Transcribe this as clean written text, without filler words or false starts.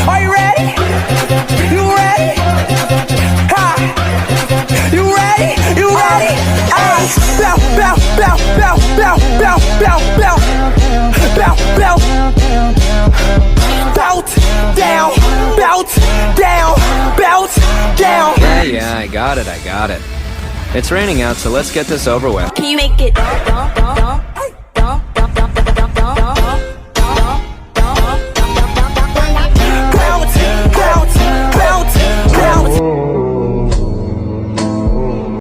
Are you ready? You ready? Ha! You ready? You ready? Ay! Bow, bow, bow, bow, bow, bow, bow, bow, bow, bow. Bout down, bout down, bout down. Yeah, I got it. It's raining out, so let's get this over with. Can you make it dump, dump, dump, dump?